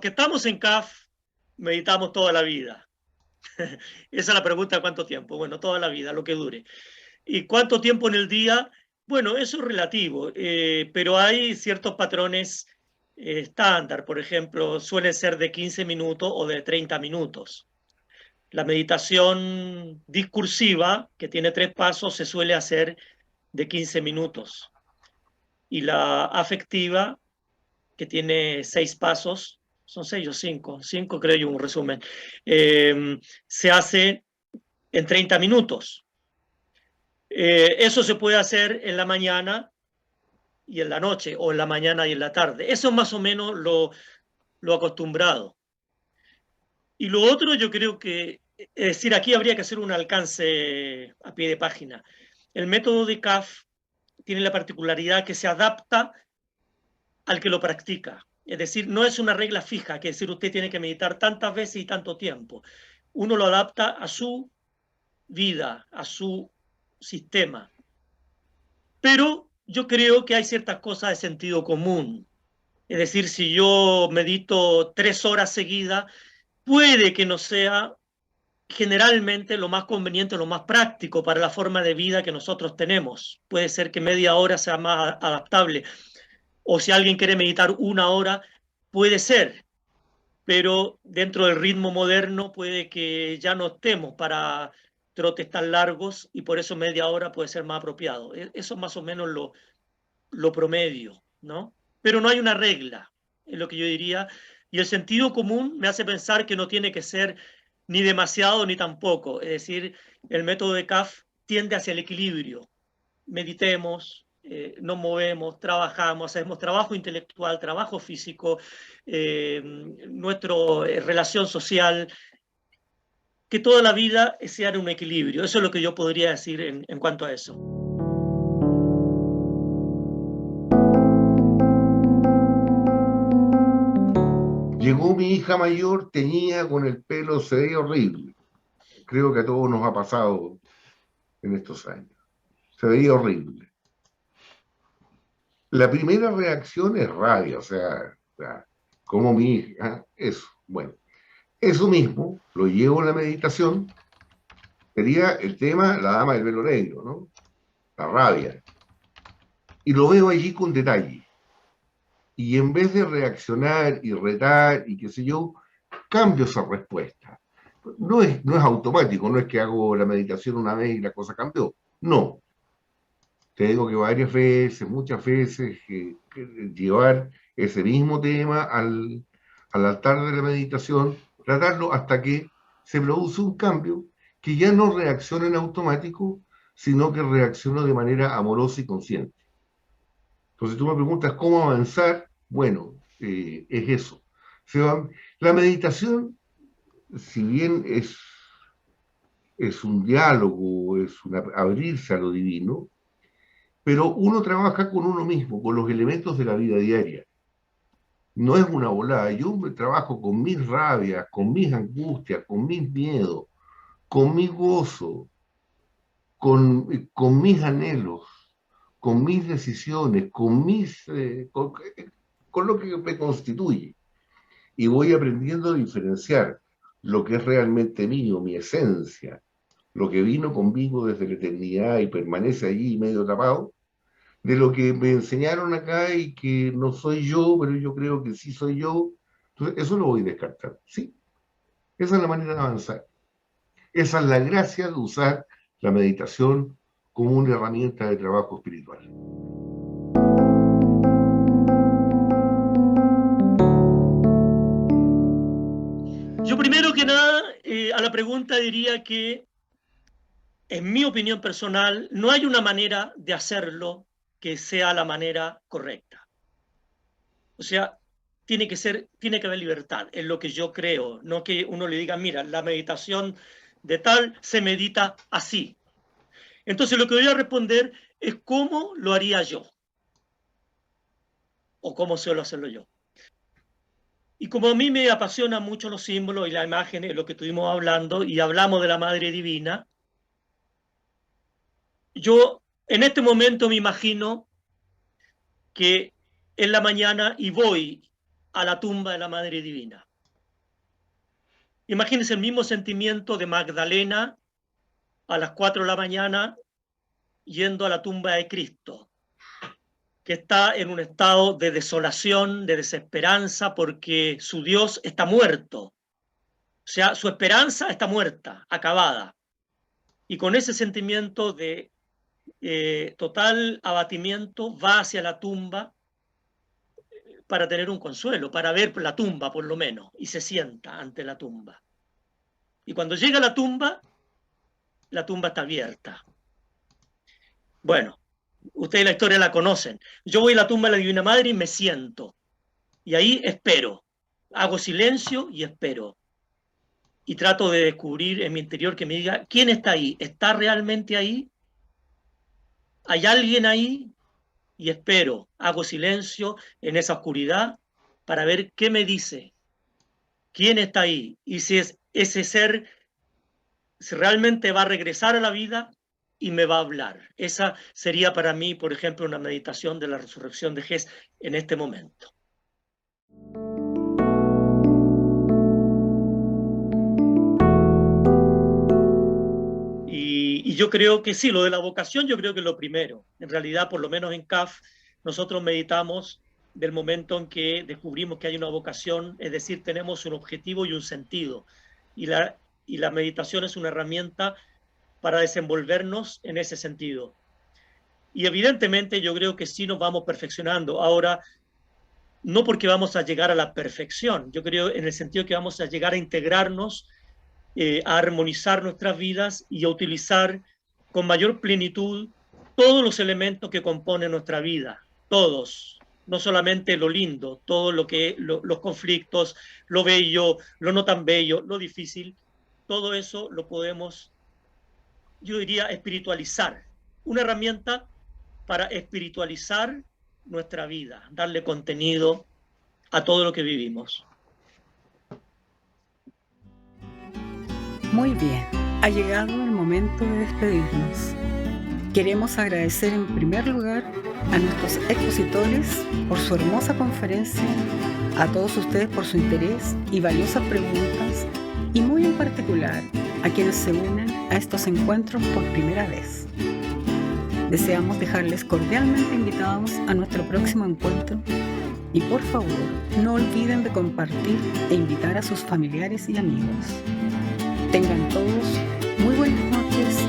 que estamos en CAF meditamos toda la vida. Esa es la pregunta de cuánto tiempo. Bueno, toda la vida, lo que dure. ¿Y cuánto tiempo en el día? Bueno, eso es relativo, pero hay ciertos patrones estándar. Por ejemplo, suelen ser de 15 minutos o de 30 minutos. La meditación discursiva, que tiene 3 pasos, se suele hacer de 15 minutos. Y la afectiva, que tiene 6 pasos, son 6 o 5, 5 creo yo, un resumen, se hace en 30 minutos. Eso se puede hacer en la mañana y en la noche, o en la mañana y en la tarde. Eso es más o menos lo acostumbrado. Y lo otro, yo creo que, es decir, aquí habría que hacer un alcance a pie de página. El método de CAF tiene la particularidad que se adapta al que lo practica. Es decir, no es una regla fija, que es decir, usted tiene que meditar tantas veces y tanto tiempo. Uno lo adapta a su vida, a su sistema. Pero yo creo que hay ciertas cosas de sentido común. Es decir, si yo medito 3 horas seguidas, puede que no sea generalmente lo más conveniente, lo más práctico para la forma de vida que nosotros tenemos. Puede ser que media hora sea más adaptable. O si alguien quiere meditar 1 hora, puede ser. Pero dentro del ritmo moderno puede que ya no estemos para trotes tan largos y por eso media hora puede ser más apropiado. Eso es más o menos lo promedio, ¿no? Pero no hay una regla, es lo que yo diría. Y el sentido común me hace pensar que no tiene que ser ni demasiado ni tampoco. Es decir, el método de CAF tiende hacia el equilibrio. Meditemos, nos movemos, trabajamos, hacemos trabajo intelectual, trabajo físico, nuestra relación social, que toda la vida sea en un equilibrio. Eso es lo que yo podría decir en cuanto a eso. Llegó mi hija mayor, teñida con el pelo, se veía horrible. Creo que a todos nos ha pasado en estos años. Se veía horrible. La primera reacción es rabia, o sea, como mi hija, eso. Bueno, eso mismo lo llevo a la meditación. Sería el tema, la dama del velo negro, ¿no? La rabia. Y lo veo allí con detalle. Y en vez de reaccionar y retar y qué sé yo, cambio esa respuesta. No es automático, no es que hago la meditación una vez y la cosa cambió. No. Te digo que varias veces, muchas veces, que llevar ese mismo tema al altar de la meditación, tratarlo hasta que se produce un cambio que ya no reacciona en automático, sino que reacciona de manera amorosa y consciente. Entonces tú me preguntas cómo avanzar. Bueno, es eso. La meditación, si bien es un diálogo, abrirse a lo divino, pero uno trabaja con uno mismo, con los elementos de la vida diaria. No es una volada. Yo me trabajo con mis rabias, con mis angustias, con mis miedos, con mi gozo, con mis anhelos, con mis decisiones, con lo que me constituye. Y voy aprendiendo a diferenciar lo que es realmente mío, mi esencia, lo que vino conmigo desde la eternidad y permanece allí medio tapado, de lo que me enseñaron acá y que no soy yo, pero yo creo que sí soy yo. Entonces, eso lo voy descartando. Sí, esa es la manera de avanzar. Esa es la gracia de usar la meditación como una herramienta de trabajo espiritual. Yo primero que nada, a la pregunta diría que, en mi opinión personal, no hay una manera de hacerlo que sea la manera correcta. O sea, tiene que haber libertad, es lo que yo creo, no que uno le diga, mira, la meditación de tal se medita así. Entonces lo que voy a responder es cómo lo haría yo, o cómo suelo hacerlo yo. Y como a mí me apasionan mucho los símbolos y las imágenes, lo que estuvimos hablando, y hablamos de la Madre Divina, yo en este momento me imagino que en la mañana y voy a la tumba de la Madre Divina. Imagínense el mismo sentimiento de Magdalena a las 4 de la mañana yendo a la tumba de Cristo, que está en un estado de desolación, de desesperanza, porque su Dios está muerto. O sea, su esperanza está muerta, acabada. Y con ese sentimiento de total abatimiento va hacia la tumba para tener un consuelo, para ver la tumba por lo menos, y se sienta ante la tumba. Y cuando llega a la tumba está abierta. Bueno, ustedes la historia la conocen. Yo voy a la tumba de la Divina Madre y me siento. Y ahí espero. Hago silencio y espero. Y trato de descubrir en mi interior que me diga, ¿quién está ahí? ¿Está realmente ahí? ¿Hay alguien ahí? Y espero. Hago silencio en esa oscuridad para ver qué me dice. ¿Quién está ahí? Y si es ese ser, si realmente va a regresar a la vida y me va a hablar. Esa sería para mí, por ejemplo, una meditación de la resurrección de Jesús en este momento. Y yo creo que sí, lo de la vocación yo creo que es lo primero. En realidad, por lo menos en CAF, nosotros meditamos del momento en que descubrimos que hay una vocación, es decir, tenemos un objetivo y un sentido. Y la meditación es una herramienta para desenvolvernos en ese sentido. Y evidentemente yo creo que sí nos vamos perfeccionando. Ahora, no porque vamos a llegar a la perfección, yo creo en el sentido que vamos a llegar a integrarnos, a armonizar nuestras vidas y a utilizar con mayor plenitud todos los elementos que componen nuestra vida, todos, no solamente lo lindo, todo lo que los conflictos, lo bello, lo no tan bello, lo difícil, todo eso lo podemos, yo diría, espiritualizar, una herramienta para espiritualizar nuestra vida, darle contenido a todo lo que vivimos. Muy bien, ha llegado el momento de despedirnos. Queremos agradecer en primer lugar a nuestros expositores por su hermosa conferencia, a todos ustedes por su interés y valiosas preguntas, y muy en particular a quienes se unen a estos encuentros por primera vez. Deseamos dejarles cordialmente invitados a nuestro próximo encuentro y por favor no olviden de compartir e invitar a sus familiares y amigos. Tengan todos muy buenas noches